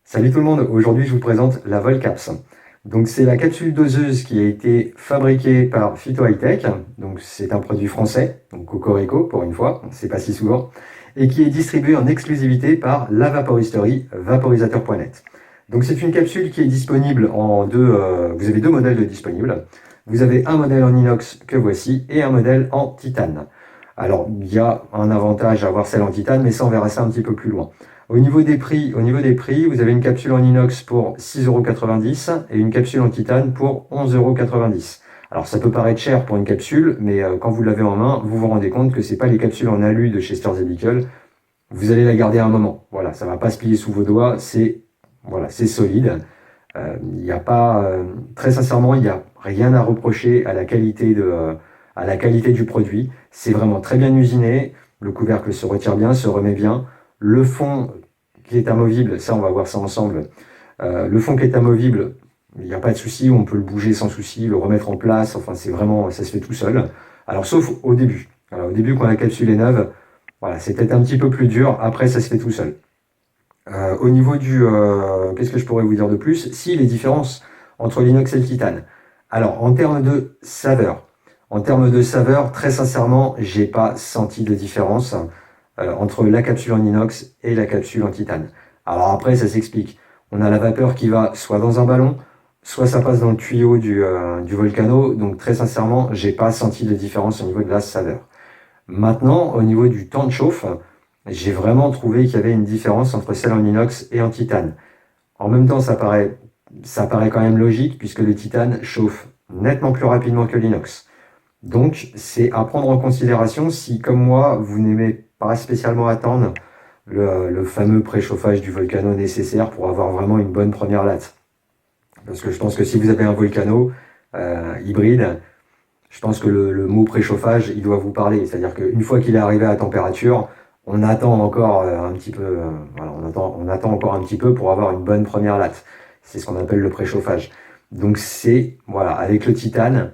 Salut tout le monde, aujourd'hui je vous présente la Volcaps. Donc c'est la capsule doseuse qui a été fabriquée par Phyto Hightech, donc c'est un produit français, donc Cocorico pour une fois, c'est pas si souvent, et qui est distribuée en exclusivité par la vaporisterie vaporisateur.net. Donc c'est une capsule qui est disponible en vous avez deux modèles de disponibles. Vous avez un modèle en inox que voici et un modèle en titane. Alors il y a un avantage à avoir celle en titane, mais ça on verra ça un petit peu plus loin. Au niveau des prix, vous avez une capsule en inox pour 6,90 € et une capsule en titane pour 11,90 €. Alors ça peut paraître cher pour une capsule, mais quand vous l'avez en main, vous vous rendez compte que c'est pas les capsules en alu de chez Storz Bickel. Vous allez la garder un moment. Voilà, ça va pas se plier sous vos doigts. C'est solide. Il n'y a pas, très sincèrement, il n'y a rien à reprocher à la qualité du produit. C'est vraiment très bien usiné. Le couvercle se retire bien, se remet bien. Le fond qui est amovible, ça on va voir ça ensemble. Le fond qui est amovible, il n'y a pas de souci, on peut le bouger sans souci, le remettre en place. Enfin, c'est vraiment, ça se fait tout seul. Alors sauf au début. Alors, au début, quand la capsule est neuve, voilà, c'est peut-être un petit peu plus dur. Après, ça se fait tout seul. Au niveau qu'est-ce que je pourrais vous dire de plus? Si, les différences entre l'inox et le titane. Alors, en termes de saveur, très sincèrement, j'ai pas senti de différence entre la capsule en inox et la capsule en titane. Alors après, ça s'explique. On a la vapeur qui va soit dans un ballon, soit ça passe dans le tuyau du Volcano. Donc très sincèrement, j'ai pas senti de différence au niveau de la saveur. Maintenant, au niveau du temps de chauffe, j'ai vraiment trouvé qu'il y avait une différence entre celle en inox et en titane. En même temps, ça paraît quand même logique puisque le titane chauffe nettement plus rapidement que l'inox. Donc, c'est à prendre en considération si, comme moi, vous n'aimez pas spécialement attendre le fameux préchauffage du Volcano nécessaire pour avoir vraiment une bonne première latte. Parce que je pense que si vous avez un Volcano hybride, je pense que le mot préchauffage, il doit vous parler. C'est-à-dire qu'une fois qu'il est arrivé à température, on attend encore un petit peu, voilà, on attend encore un petit peu pour avoir une bonne première latte. C'est ce qu'on appelle le préchauffage. Donc c'est, voilà, avec le titane,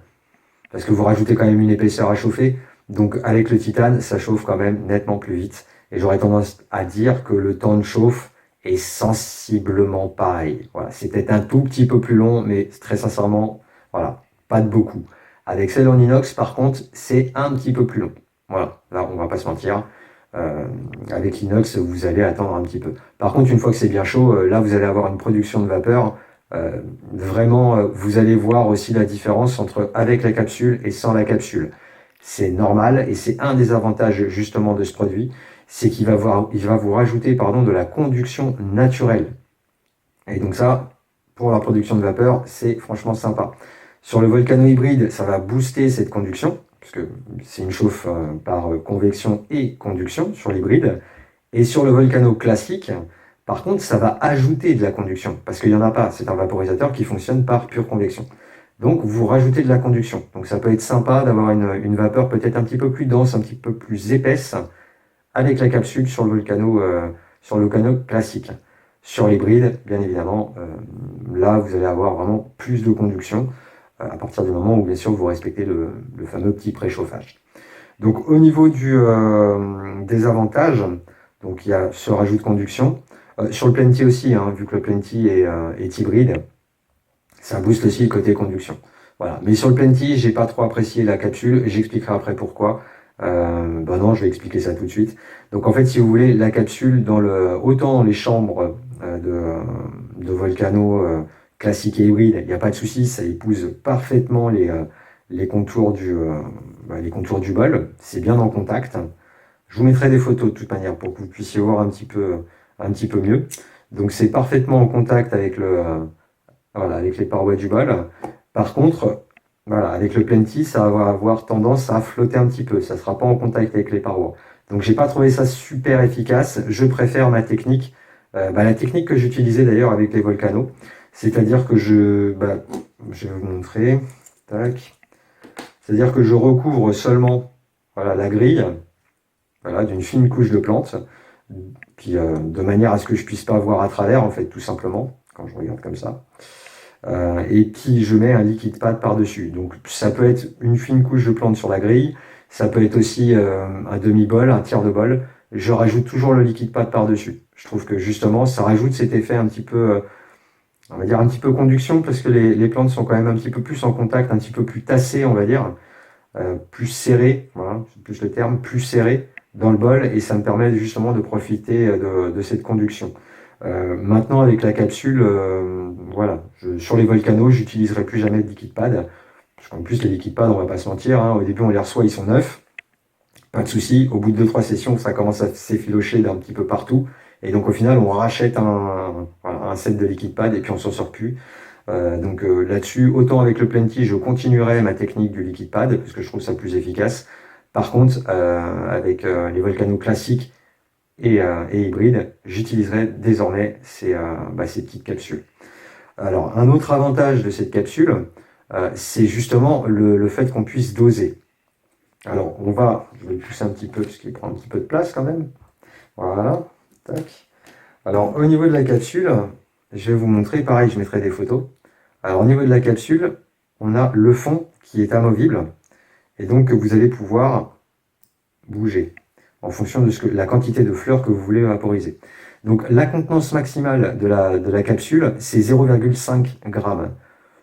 parce que vous rajoutez quand même une épaisseur à chauffer, donc avec le titane, ça chauffe quand même nettement plus vite. Et j'aurais tendance à dire que le temps de chauffe est sensiblement pareil. Voilà, c'est peut-être un tout petit peu plus long, mais très sincèrement, voilà, pas de beaucoup. Avec celle en inox, par contre, c'est un petit peu plus long. Voilà, là, on va pas se mentir. Euh, avec l'inox, vous allez attendre un petit peu. Par contre, une fois que c'est bien chaud, là, vous allez avoir une production de vapeur. Vraiment, vous allez voir aussi la différence entre avec la capsule et sans la capsule. C'est normal et c'est un des avantages justement de ce produit, c'est il va vous rajouter de la conduction naturelle. Et donc ça, pour la production de vapeur, c'est franchement sympa. Sur le Volcano hybride, ça va booster cette conduction, puisque c'est une chauffe par convection et conduction sur l'hybride. Et sur le Volcano classique, par contre, ça va ajouter de la conduction, parce qu'il n'y en a pas. C'est un vaporisateur qui fonctionne par pure convection. Donc, vous rajoutez de la conduction. Donc, ça peut être sympa d'avoir une vapeur peut-être un petit peu plus dense, un petit peu plus épaisse, avec la capsule sur le Volcano classique. Sur l'hybride, bien évidemment, là, vous allez avoir vraiment plus de conduction, à partir du moment où, bien sûr, vous respectez le fameux petit préchauffage. Donc, au niveau des avantages, donc il y a ce rajout de conduction. Sur le Plenty aussi, hein, vu que le Plenty est hybride, ça booste aussi le côté conduction. Voilà. Mais sur le Plenty, j'ai pas trop apprécié la capsule. J'expliquerai après pourquoi. Non, je vais expliquer ça tout de suite. Donc en fait, si vous voulez, la capsule, autant dans les chambres de Volcano classique et hybride, il n'y a pas de souci, ça épouse parfaitement les contours les contours du bol. C'est bien en contact. Je vous mettrai des photos de toute manière pour que vous puissiez voir un petit peu mieux. Donc c'est parfaitement en contact avec voilà, avec les parois du bol. Par contre, voilà, avec le Plenty, ça va avoir tendance à flotter un petit peu. Ça ne sera pas en contact avec les parois. Donc j'ai pas trouvé ça super efficace. Je préfère ma technique, la technique que j'utilisais d'ailleurs avec les Volcano. C'est-à-dire que je vais vous montrer. Tac. C'est-à-dire que je recouvre seulement, voilà, la grille, voilà, d'une fine couche de plante, puis de manière à ce que je puisse pas voir à travers, en fait, tout simplement, quand je regarde comme ça. Et puis je mets un liquide pâte par-dessus. Donc ça peut être une fine couche de plante sur la grille, ça peut être aussi un demi-bol, un tiers de bol. Je rajoute toujours le liquide pâte par-dessus. Je trouve que justement, ça rajoute cet effet un petit peu, on va dire un petit peu conduction, parce que les plantes sont quand même un petit peu plus en contact, un petit peu plus tassées, on va dire, plus serrées, voilà, c'est plus le terme, plus serrées dans le bol, et ça me permet justement de profiter de cette conduction. Maintenant, avec la capsule, voilà, sur les volcanos, j'utiliserai plus jamais de liquide pad, parce qu'en plus, les liquide pads, on va pas se mentir, hein, au début, on les reçoit, ils sont neufs, pas de souci. Au bout de 2-3 sessions, ça commence à s'effilocher d'un petit peu partout. Et donc, au final, on rachète voilà, un set de liquide pad et puis on s'en sort plus. Là-dessus, autant avec le Plenty, je continuerai ma technique du liquide pad parce que je trouve ça plus efficace. Par contre, avec les volcanos classiques et hybrides, j'utiliserai désormais ces petites capsules. Alors, un autre avantage de cette capsule, c'est justement le fait qu'on puisse doser. Alors, je vais le pousser un petit peu parce qu'il prend un petit peu de place quand même. Voilà, tac. Alors, au niveau de la capsule, je vais vous montrer, pareil, je mettrai des photos. Alors, au niveau de la capsule, on a le fond qui est amovible et donc que vous allez pouvoir bouger en fonction de la quantité de fleurs que vous voulez vaporiser. Donc, la contenance maximale de la capsule, c'est 0,5 g.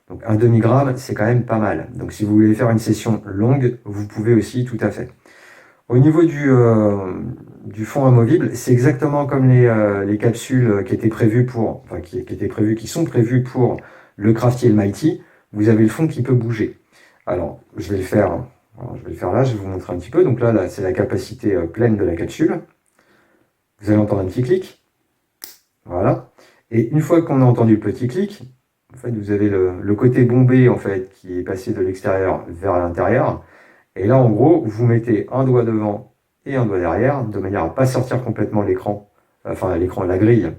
Donc, un demi-gramme, c'est quand même pas mal. Donc, si vous voulez faire une session longue, vous pouvez aussi tout à fait. Au niveau du fond amovible, c'est exactement comme les capsules qui étaient prévues qui sont prévues pour le Crafty et le Mighty. Vous avez le fond qui peut bouger. Alors, je vais le faire là, je vais vous montrer un petit peu. Donc là c'est la capacité pleine de la capsule. Vous allez entendre un petit clic. Voilà. Et une fois qu'on a entendu le petit clic, en fait, vous avez le côté bombé en fait, qui est passé de l'extérieur vers l'intérieur. Et là, en gros, vous mettez un doigt devant et un doigt derrière, de manière à ne pas sortir complètement la grille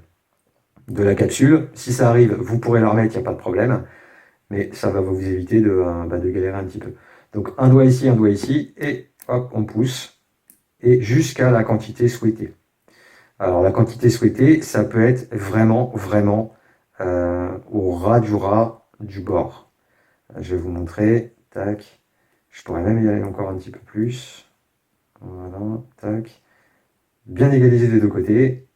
de la capsule. Si ça arrive, vous pourrez la remettre, il n'y a pas de problème. Mais ça va vous éviter de galérer un petit peu. Donc un doigt ici, et hop, on pousse. Et jusqu'à la quantité souhaitée. Alors la quantité souhaitée, ça peut être vraiment, vraiment au ras du bord. Je vais vous montrer. Tac. Je pourrais même y aller encore un petit peu plus. Voilà, tac. Bien égalisé des deux côtés.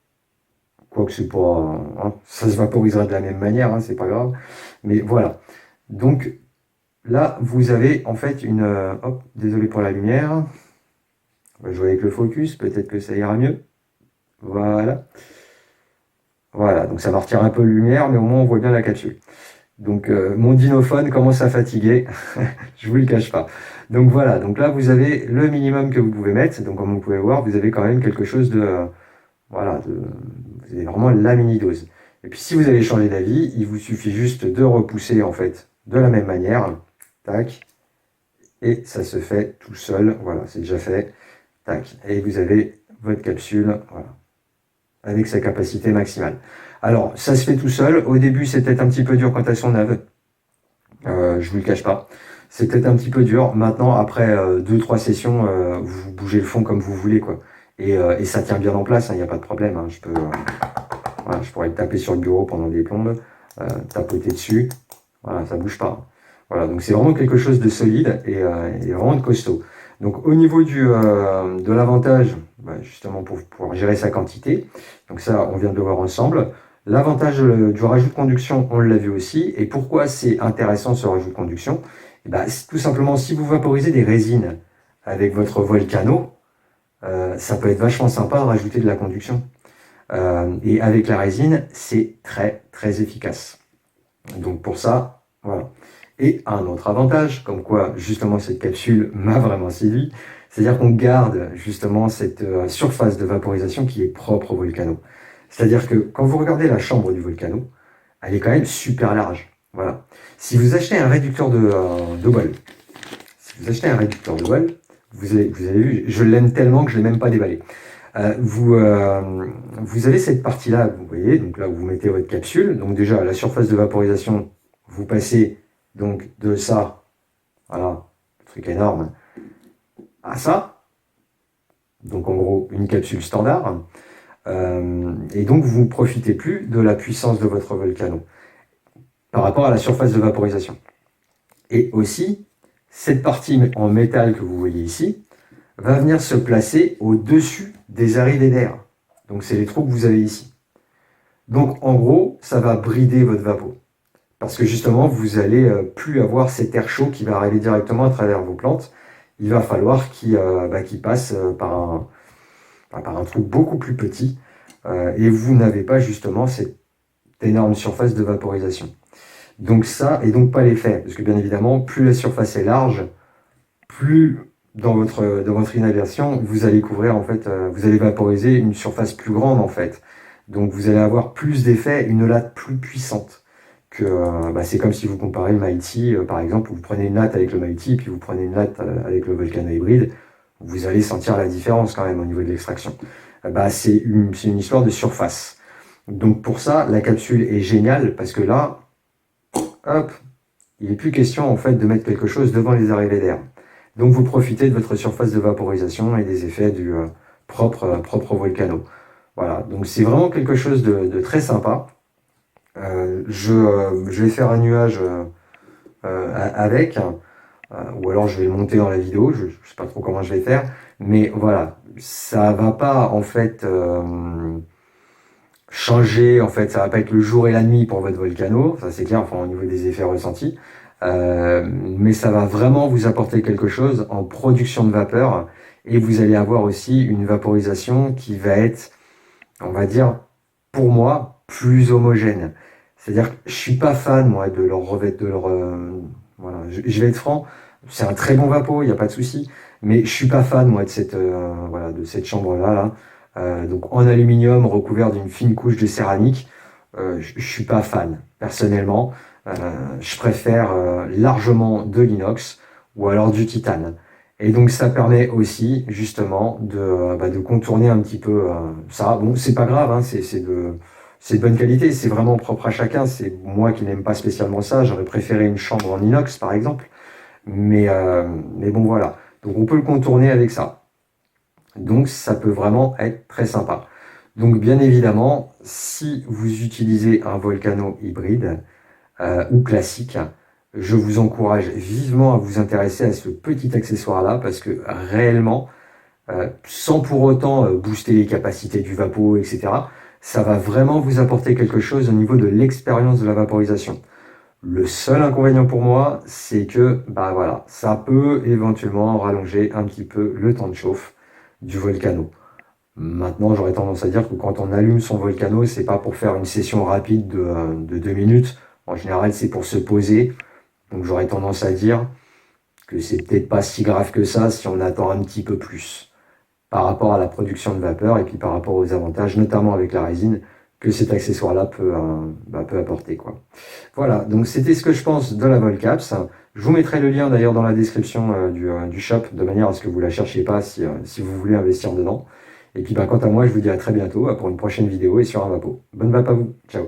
Quoique c'est pas, hein, ça se vaporisera de la même manière, hein, c'est pas grave. Mais voilà. Donc là, vous avez en fait hop, désolé pour la lumière. On va jouer avec le focus, peut-être que ça ira mieux. Voilà. Voilà, donc ça va retirer un peu de lumière, mais au moins on voit bien la capsule. Donc mon dinophone commence à fatiguer, je vous le cache pas. Donc voilà, donc là vous avez le minimum que vous pouvez mettre. Donc comme vous pouvez voir, vous avez quand même quelque chose vous avez vraiment la mini dose. Et puis si vous avez changé d'avis, il vous suffit juste de repousser en fait de la même manière, tac, et ça se fait tout seul. Voilà, c'est déjà fait, tac, et vous avez votre capsule, voilà, avec sa capacité maximale. Alors, ça se fait tout seul. Au début, c'est peut-être un petit peu dur quand elles sont neuves. Je vous le cache pas. C'est peut-être un petit peu dur. Maintenant, après 2-3 sessions, vous bougez le fond comme vous voulez, quoi. Et ça tient bien en place, il n'y a pas de problème. Hein. Voilà, je pourrais taper sur le bureau pendant des plombes, tapoter dessus. Voilà, ça bouge pas. Voilà, donc c'est vraiment quelque chose de solide et vraiment de costaud. Donc au niveau de l'avantage, justement pour pouvoir gérer sa quantité, donc ça on vient de le voir ensemble. L'avantage du rajout de conduction, on l'a vu aussi. Et pourquoi c'est intéressant ce rajout de conduction? C'est tout simplement si vous vaporisez des résines avec votre volcano, ça peut être vachement sympa de rajouter de la conduction. Et avec la résine, c'est très très efficace. Donc pour ça, voilà. Et un autre avantage, comme quoi justement cette capsule m'a vraiment séduit, c'est-à-dire qu'on garde justement cette surface de vaporisation qui est propre au volcano. C'est-à-dire que quand vous regardez la chambre du volcano, elle est quand même super large. Voilà. Si vous achetez un réducteur de bol, vous avez vu, je l'aime tellement que je ne l'ai même pas déballé. Vous avez cette partie-là, vous voyez, donc là où vous mettez votre capsule. Donc déjà, la surface de vaporisation, vous passez donc de ça, voilà, le truc énorme, à ça. Donc en gros, une capsule standard. Et donc vous ne profitez plus de la puissance de votre volcano par rapport à la surface de vaporisation. Et aussi, cette partie en métal que vous voyez ici va venir se placer au-dessus des arides d'air. Donc c'est les trous que vous avez ici. Donc en gros, ça va brider votre vapeau. Parce que justement, vous allez plus avoir cet air chaud qui va arriver directement à travers vos plantes. Il va falloir qu'il passe par un trou beaucoup plus petit. Et vous n'avez pas justement cette énorme surface de vaporisation. Donc ça, et donc pas l'effet. Parce que bien évidemment, plus la surface est large, plus dans votre inhalation, vous allez couvrir, en fait, vous allez vaporiser une surface plus grande, en fait. Donc vous allez avoir plus d'effet, une latte plus puissante. C'est comme si vous comparez le Mighty, par exemple, vous prenez une latte avec le Mighty, puis vous prenez une latte avec le Volcano hybride, vous allez sentir la différence quand même au niveau de l'extraction. C'est une histoire de surface. Donc pour ça, la capsule est géniale, parce que là, hop, il n'est plus question en fait de mettre quelque chose devant les arrivées d'air. Donc vous profitez de votre surface de vaporisation et des effets du propre Volcano. Voilà, donc c'est vraiment quelque chose de très sympa. Je vais faire un nuage avec, ou alors je vais le monter dans la vidéo, je ne sais pas trop comment je vais faire, mais voilà, ça va pas en fait changer, en fait, ça va pas être le jour et la nuit pour votre Volcano, ça c'est clair, enfin au niveau des effets ressentis, mais ça va vraiment vous apporter quelque chose en production de vapeur, et vous allez avoir aussi une vaporisation qui va être, on va dire, pour moi, plus homogène. C'est-à-dire que je suis pas fan, moi, de leur revêt, de leur, voilà, je vais être franc, c'est un très bon vapeau, il n'y a pas de souci, mais je suis pas fan, moi, de cette chambre-là, là. Donc en aluminium recouvert d'une fine couche de céramique, je suis pas fan, personnellement. Euh, je préfère largement de l'inox ou alors du titane. Et donc ça permet aussi justement de contourner un petit peu ça. Bon, c'est pas grave, hein, c'est de bonne qualité, c'est vraiment propre à chacun. C'est moi qui n'aime pas spécialement ça. J'aurais préféré une chambre en inox par exemple. Mais bon voilà. Donc on peut le contourner avec ça. Donc ça peut vraiment être très sympa. Donc bien évidemment, si vous utilisez un Volcano hybride ou classique, je vous encourage vivement à vous intéresser à ce petit accessoire-là parce que réellement, sans pour autant booster les capacités du vapeau, etc., ça va vraiment vous apporter quelque chose au niveau de l'expérience de la vaporisation. Le seul inconvénient pour moi, c'est que voilà, ça peut éventuellement rallonger un petit peu le temps de chauffe du Volcano. Maintenant, j'aurais tendance à dire que quand on allume son Volcano, c'est pas pour faire une session rapide de 2 minutes. En général, c'est pour se poser. Donc j'aurais tendance à dire que c'est peut-être pas si grave que ça si on attend un petit peu plus par rapport à la production de vapeur et puis par rapport aux avantages, notamment avec la résine, que cet accessoire-là peut apporter, quoi. Voilà, donc c'était ce que je pense de la Volcaps. Je vous mettrai le lien d'ailleurs dans la description du shop, de manière à ce que vous ne la cherchiez pas si vous voulez investir dedans. Et puis quant à moi, je vous dis à très bientôt pour une prochaine vidéo et sur un vapeau. Bonne vape à vous, ciao.